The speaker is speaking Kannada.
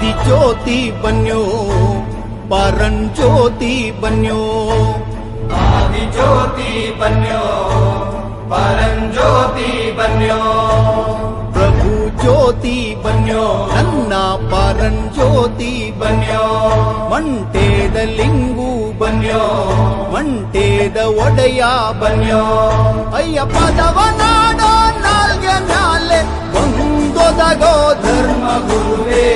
ಆದಿಜ್ಯೋತಿ ಬನ್ಯೋ ಪರಂಜ್ಯೋತಿ ಬನ್ಯೋ ಆದಿಜ್ಯೋತಿ ಬನ್ಯೋ ಪರಂಜ್ಯೋತಿ ಬನ್ಯೋ ಪ್ರಭು ಜ್ಯೋತಿ ಬನ್ಯೋ ನನ್ನ ಪರಂಜ್ಯೋತಿ ಬನ್ಯೋ ಮಂಟೇದ ಲಿಂಗು ಬನ್ಯೋ ಮಂಟೇದ ಒಡೆಯ ಬನ್ಯೋ ಅಯ್ಯ ಪದವ ನಾಡೋ ನಾಲ್ಗೆ ಮ್ಯಾಲೆ ಒಂದೊದಗೋ ಧರ್ಮ ಗುರುವೇ